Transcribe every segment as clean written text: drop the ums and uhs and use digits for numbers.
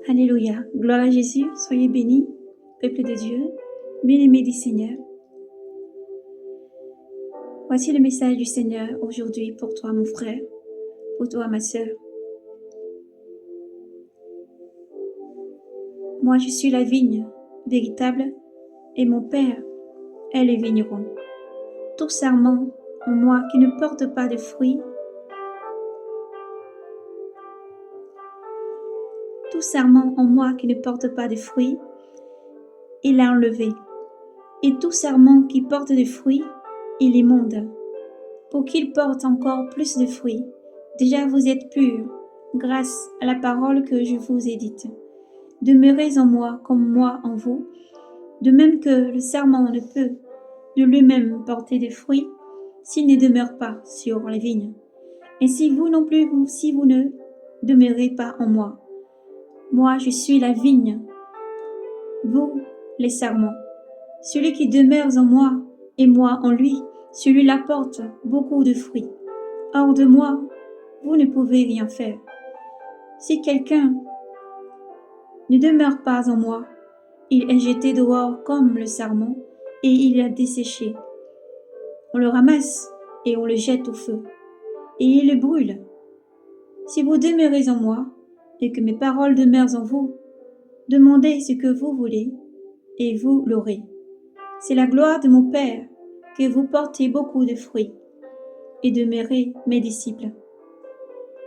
Alléluia. Gloire à Jésus. Soyez bénis, peuple de Dieu, bien-aimés du Seigneur. Voici le message du Seigneur aujourd'hui pour toi, mon frère, pour toi, ma sœur. Moi, je suis la vigne véritable et mon Père est le vigneron. Tout serment en moi qui ne porte pas de fruits, tout serment en moi qui ne porte pas de fruits, il l'a enlevé. Et tout serment qui porte des fruits, il immonde, pour qu'il porte encore plus de fruits. Déjà vous êtes purs, grâce à la parole que je vous ai dite. Demeurez en moi comme moi en vous, de même que le serment ne peut de lui-même porter des fruits s'il ne demeure pas sur les vignes. Et si vous non plus, si vous ne demeurez pas en moi, moi je suis la vigne, vous les serments. Celui qui demeure en moi et moi en lui, celui-là porte beaucoup de fruits. Hors de moi, vous ne pouvez rien faire. Si quelqu'un ne demeure pas en moi, il est jeté dehors comme le sarment et il est desséché. On le ramasse et on le jette au feu et il le brûle. Si vous demeurez en moi et que mes paroles demeurent en vous, demandez ce que vous voulez et vous l'aurez. C'est la gloire de mon Père que vous portez beaucoup de fruits et demeurez mes disciples.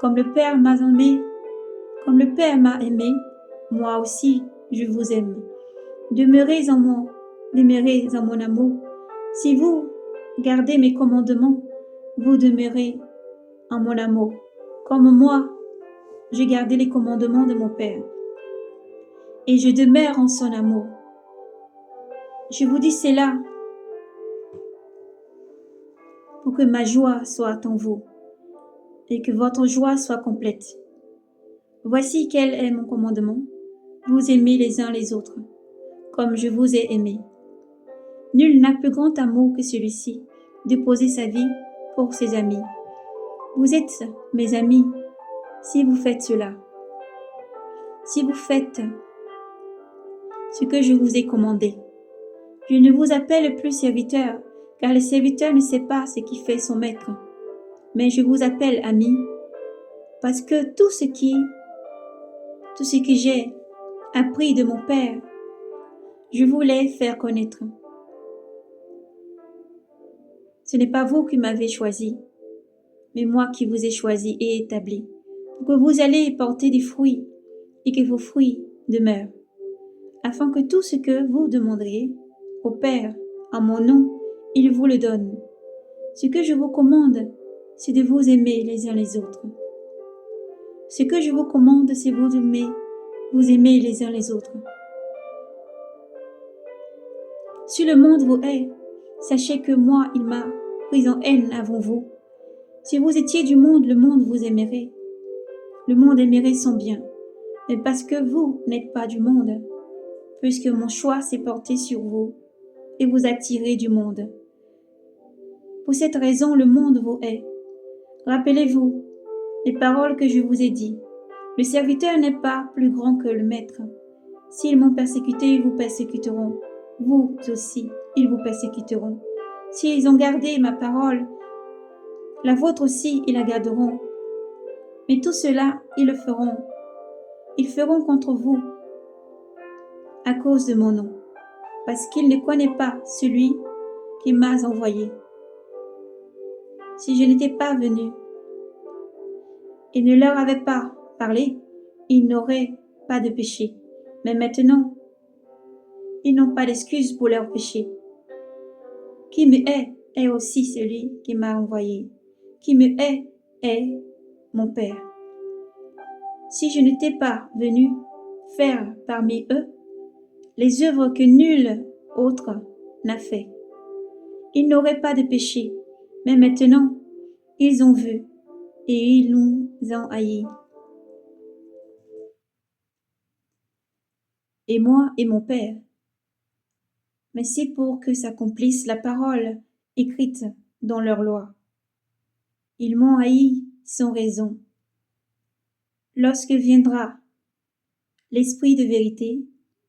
Comme le Père m'a aimé, moi aussi je vous aime. Demeurez en moi, demeurez en mon amour. Si vous gardez mes commandements, vous demeurez en mon amour. Comme moi, j'ai gardé les commandements de mon Père et je demeure en son amour. Je vous dis cela pour que ma joie soit en vous et que votre joie soit complète. Voici quel est mon commandement. Vous aimez les uns les autres, comme je vous ai aimé. Nul n'a plus grand amour que celui-ci, de poser sa vie pour ses amis. Vous êtes mes amis si vous faites cela. Si vous faites ce que je vous ai commandé. Je ne vous appelle plus serviteur, car le serviteur ne sait pas ce qui fait son maître. Mais je vous appelle ami, parce que tout ce que j'ai appris de mon Père, je voulais faire connaître. Ce n'est pas vous qui m'avez choisi, mais moi qui vous ai choisi et établi, pour que vous allez porter des fruits et que vos fruits demeurent, afin que tout ce que vous demanderiez au Père en mon nom, il vous le donne. Ce que je vous commande, c'est de vous aimer les uns les autres. Ce que je vous commande, c'est vous aimer les uns les autres. Si le monde vous hait, sachez que moi, il m'a pris en haine avant vous. Si vous étiez du monde, le monde vous aimerait. Le monde aimerait son bien. Mais parce que vous n'êtes pas du monde, puisque mon choix s'est porté sur vous et vous attirez du monde. Pour cette raison, le monde vous hait. Rappelez-vous les paroles que je vous ai dites. Le serviteur n'est pas plus grand que le maître. S'ils m'ont persécuté, ils vous persécuteront. Vous aussi, ils vous persécuteront. S'ils ont gardé ma parole, la vôtre aussi, ils la garderont. Mais tout cela, ils le feront. Ils feront contre vous à cause de mon nom, parce qu'ils ne connaissent pas celui qui m'a envoyé. Si je n'étais pas venu et ne leur avais pas parlé, ils n'auraient pas de péché. Mais maintenant, ils n'ont pas d'excuse pour leur péché. Qui me hait est aussi celui qui m'a envoyé. Qui me hait est mon Père. Si je n'étais pas venu faire parmi eux les œuvres que nul autre n'a fait, ils n'auraient pas de péché. Mais maintenant, ils ont vu et ils nous ont haïs. Et moi et mon Père. Mais c'est pour que s'accomplisse la parole écrite dans leur loi. Ils m'ont haï sans raison. Lorsque viendra l'Esprit de vérité,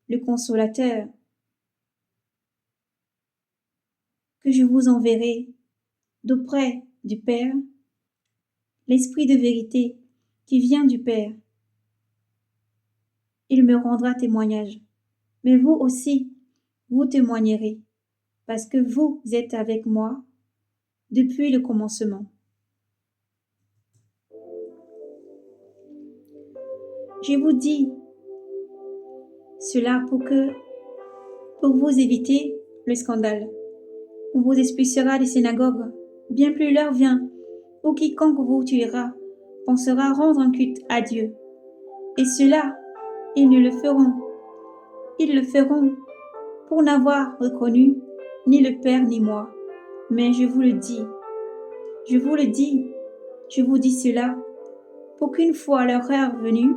le Consolateur, que je vous enverrai d'auprès du Père, l'Esprit de vérité qui vient du Père. Il me rendra témoignage. Mais vous aussi, vous témoignerez, parce que vous êtes avec moi depuis le commencement. Je vous dis cela pour vous éviter le scandale. On vous expulsera des synagogues. Bien plus l'heure vient où quiconque vous tuera pensera rendre un culte à Dieu. Et cela, ils le feront. Ils le feront pour n'avoir reconnu ni le Père ni moi. Mais je vous le dis, je vous le dis, je vous dis cela, pour qu'une fois leur heure venue,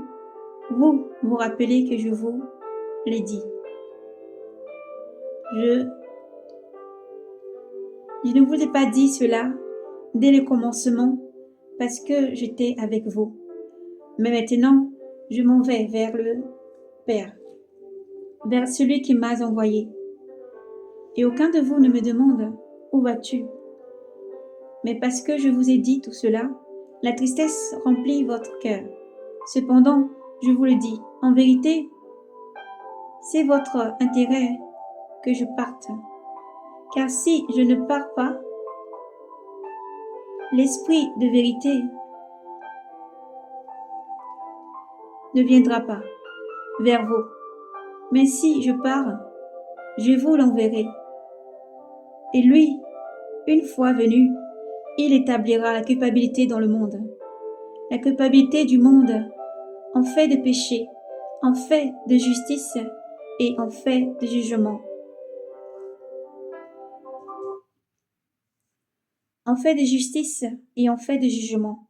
vous vous rappelez que je vous l'ai dit. Je ne vous ai pas dit cela dès le commencement parce que j'étais avec vous. Mais maintenant, je m'en vais vers le Père, vers celui qui m'a envoyé. Et aucun de vous ne me demande « Où vas-tu » Mais parce que je vous ai dit tout cela, la tristesse remplit votre cœur. Cependant, je vous le dis, en vérité, c'est votre intérêt que je parte. Car si je ne pars pas, l'Esprit de vérité ne viendra pas vers vous. Mais si je pars, je vous l'enverrai. Et lui, une fois venu, il établira la culpabilité dans le monde. La culpabilité du monde en fait de péché, en fait de justice et en fait de jugement. En fait de justice et en fait de jugement.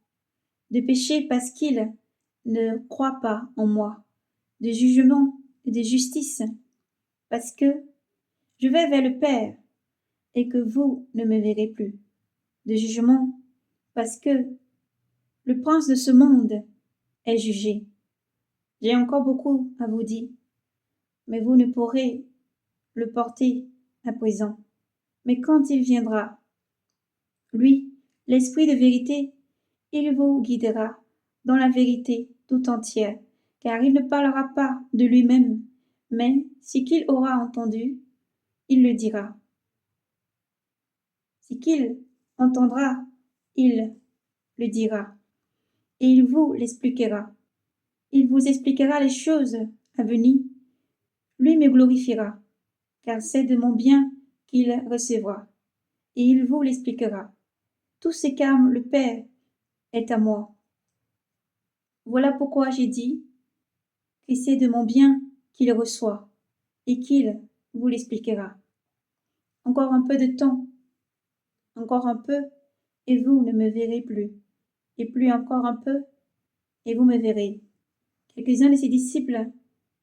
De péché parce qu'il ne croit pas en moi. De jugement et de justice parce que je vais vers le Père et que vous ne me verrez plus. De jugement parce que le prince de ce monde est jugé. J'ai encore beaucoup à vous dire, mais vous ne pourrez le porter à présent. Mais quand il viendra, lui, l'Esprit de vérité, il vous guidera dans la vérité tout entière, car il ne parlera pas de lui-même, mais ce qu'il aura entendu, il le dira. Ce qu'il entendra, il le dira, et il vous l'expliquera. Il vous expliquera les choses à venir. Lui me glorifiera, car c'est de mon bien qu'il recevra, et il vous l'expliquera. Tout ce qu'aime le Père est à moi. Voilà pourquoi j'ai dit que c'est de mon bien qu'il reçoit, et qu'il vous l'expliquera. Encore un peu de temps, encore un peu, et vous ne me verrez plus, et plus encore un peu, et vous me verrez. Quelques-uns de ses disciples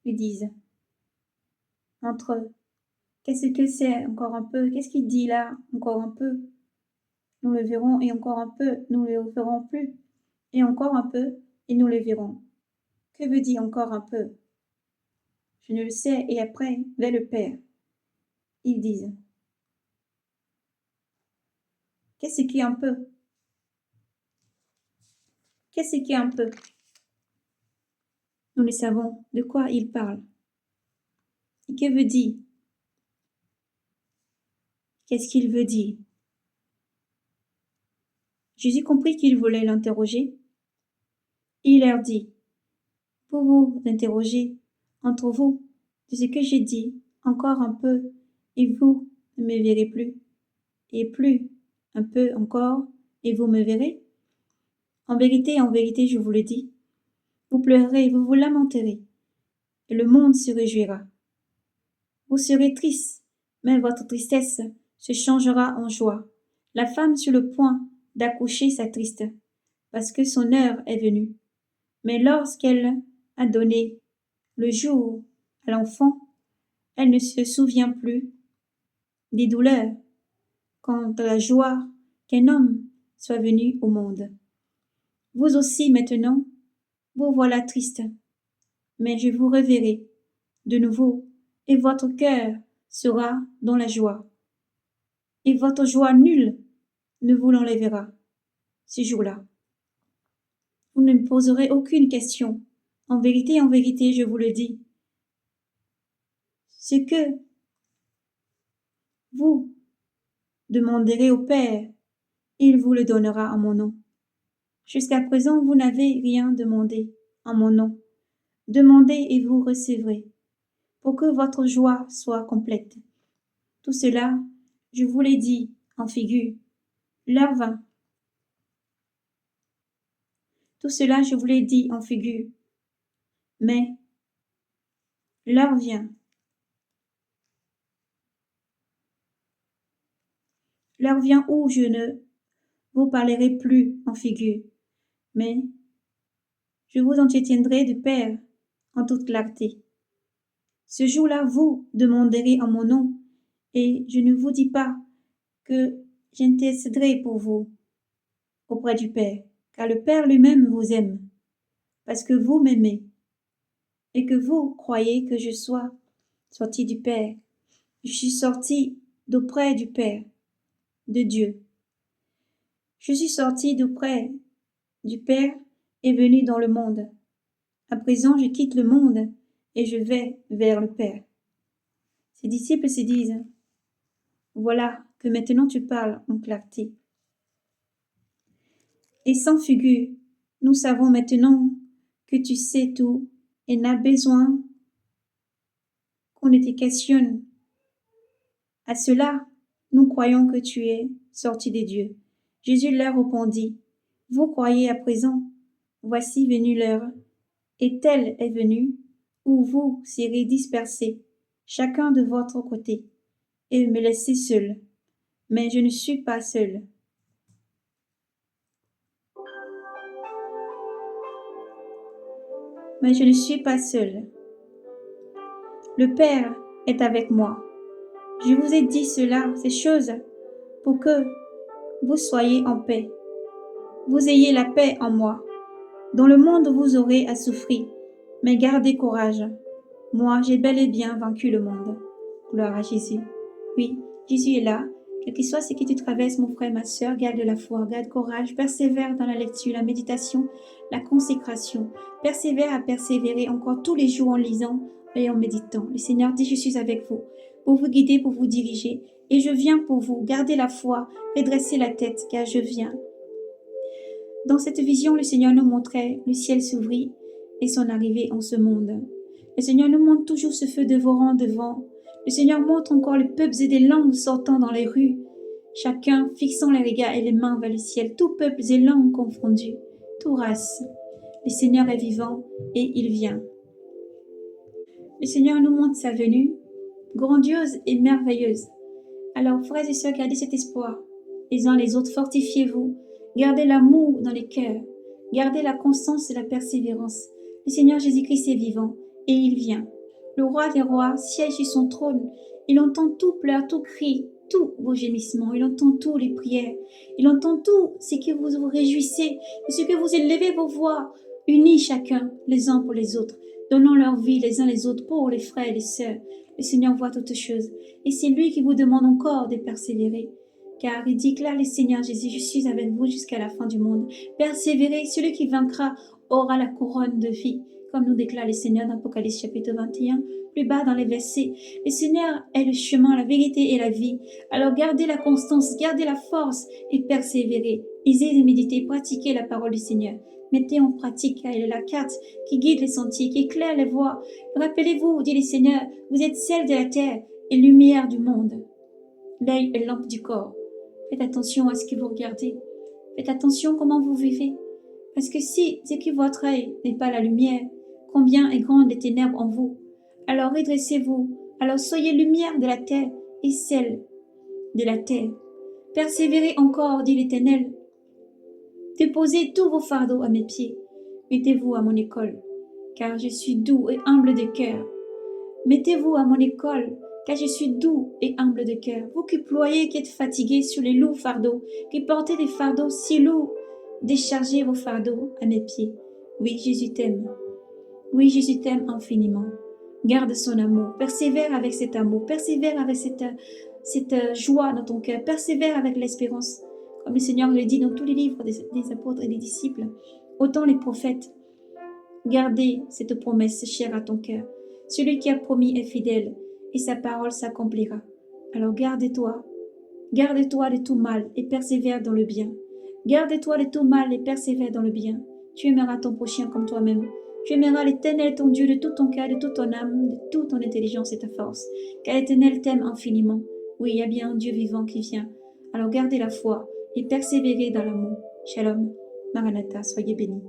lui disent, entre eux, qu'est-ce que c'est encore un peu? Qu'est-ce qu'il dit là? Encore un peu? Nous le verrons, et encore un peu, nous ne le verrons plus, et encore un peu, et nous le verrons. Que veut dire encore un peu? Je ne le sais, et après, vers le Père. Ils disent, qu'est-ce qui est un peu? Qu'est-ce qui est un peu? Nous ne savons de quoi il parle. Et que veut dire? Qu'est-ce qu'il veut dire? Jésus comprit qu'ils voulaient l'interroger. Il leur dit, pour vous interroger entre vous de ce que j'ai dit, encore un peu, et vous ne me verrez plus, et plus un peu encore, et vous me verrez. En vérité, je vous le dis, vous pleurerez, vous vous lamenterez, et le monde se réjouira. Vous serez tristes, mais votre tristesse se changera en joie. La femme sur le point d'accoucher s'attriste, parce que son heure est venue. Mais lorsqu'elle a donné le jour à l'enfant, elle ne se souvient plus des douleurs quant à la joie qu'un homme soit venu au monde. Vous aussi maintenant, vous voilà triste, mais je vous reverrai de nouveau, et votre cœur sera dans la joie, et votre joie nulle ne vous l'enlèvera ce jour-là. Vous ne me poserez aucune question. En vérité, je vous le dis. Ce que vous demanderez au Père, il vous le donnera en mon nom. Jusqu'à présent, vous n'avez rien demandé en mon nom. Demandez et vous recevrez, pour que votre joie soit complète. Tout cela, je vous l'ai dit en figure. L'heure vint. Tout cela, je vous l'ai dit en figure. Mais l'heure vient. L'heure vient où je ne vous parlerai plus en figure, mais je vous entretiendrai du Père en toute clarté. Ce jour-là, vous demanderez en mon nom, et je ne vous dis pas que j'intercéderai pour vous auprès du Père, car le Père lui-même vous aime, parce que vous m'aimez, et que vous croyez que je sois sorti du Père. Je suis sorti d'auprès du Père, de Dieu. Je suis sorti d'auprès du Père et venu dans le monde. À présent, je quitte le monde et je vais vers le Père. Ses disciples se disent, voilà que maintenant tu parles en clarté. Et sans figure, nous savons maintenant que tu sais tout et n'as besoin qu'on ne te questionne. À cela, nous croyons que tu es sorti de Dieu. Jésus leur répondit, vous croyez à présent, voici venue l'heure, et telle est venue, où vous serez dispersés, chacun de votre côté, et me laisser seul. Mais je ne suis pas seul. Mais je ne suis pas seul. Le Père est avec moi. Je vous ai dit cela, ces choses, pour que vous soyez en paix. Vous ayez la paix en moi. Dans le monde vous aurez à souffrir, mais gardez courage. Moi, j'ai bel et bien vaincu le monde. Gloire à Jésus. Oui, Jésus est là. Quel que soit ce que tu traverses, mon frère, ma sœur, garde la foi, garde courage, persévère dans la lecture, la méditation, la consécration. Persévère à persévérer encore tous les jours en lisant et en méditant. Le Seigneur dit, je suis avec vous, pour vous guider, pour vous diriger. Et je viens pour vous. Gardez la foi, redressez la tête, car je viens. Dans cette vision, le Seigneur nous montrait le ciel s'ouvrit et son arrivée en ce monde. Le Seigneur nous montre toujours ce feu dévorant devant. Le Seigneur montre encore les peuples et des langues sortant dans les rues, chacun fixant les regards et les mains vers le ciel, tout peuples et langues confondus, tout race. Le Seigneur est vivant et il vient. Le Seigneur nous montre sa venue, grandiose et merveilleuse. Alors, frères et sœurs, gardez cet espoir. Les uns les autres, fortifiez-vous. Gardez l'amour dans les cœurs. Gardez la constance et la persévérance. Le Seigneur Jésus-Christ est vivant et il vient. Le roi des rois siège sur son trône. Il entend tout pleur, tout cri, tous vos gémissements. Il entend tous les prières. Il entend tout ce que vous vous réjouissez, ce que vous élevez vos voix, unis chacun les uns pour les autres, donnant leur vie les uns les autres pour les frères et les sœurs. Le Seigneur voit toutes choses et c'est lui qui vous demande encore de persévérer. Car il dit clair, le Seigneur Jésus, je suis avec vous jusqu'à la fin du monde. Persévérez, celui qui vaincra aura la couronne de vie, comme nous déclare le Seigneur dans Apocalypse chapitre 21, plus bas dans les versets. Le Seigneur est le chemin, la vérité et la vie. Alors gardez la constance, gardez la force et persévérez. Lisez et méditez, pratiquez la parole du Seigneur. Mettez en pratique, car il est la carte qui guide les sentiers, qui éclaire les voies. Rappelez-vous, dit le Seigneur, vous êtes sel de la terre et lumière du monde. L'œil est lampe du corps. Faites attention à ce que vous regardez. Faites attention comment vous vivez. Parce que si c'est que votre œil n'est pas la lumière, combien est grande les ténèbres en vous. Alors redressez-vous. Alors soyez lumière de la terre et sel de la terre. Persévérez encore, dit l'Éternel. Déposez tous vos fardeaux à mes pieds. Mettez-vous à mon école, car je suis doux et humble de cœur. Mettez-vous à mon école, car je suis doux et humble de cœur. Vous qui ployez, qui êtes fatigués sur les lourds fardeaux, qui portez des fardeaux si lourds, déchargez vos fardeaux à mes pieds. Oui, Jésus t'aime. Oui, Jésus t'aime infiniment. Garde son amour. Persévère avec cet amour. Persévère avec cette joie dans ton cœur. Persévère avec l'espérance. Comme le Seigneur le dit dans tous les livres des apôtres et des disciples. Autant les prophètes. Gardez cette promesse chère à ton cœur. Celui qui a promis est fidèle et sa parole s'accomplira. Alors garde-toi de tout mal et persévère dans le bien. Garde-toi de tout mal et persévère dans le bien. Tu aimeras ton prochain comme toi-même. Tu aimeras l'Éternel, ton Dieu, de tout ton cœur, de toute ton âme, de toute ton intelligence et ta force. Car l'Éternel t'aime infiniment. Oui, il y a bien un Dieu vivant qui vient. Alors gardez la foi et persévérez dans l'amour. Shalom. Maranatha, soyez bénis.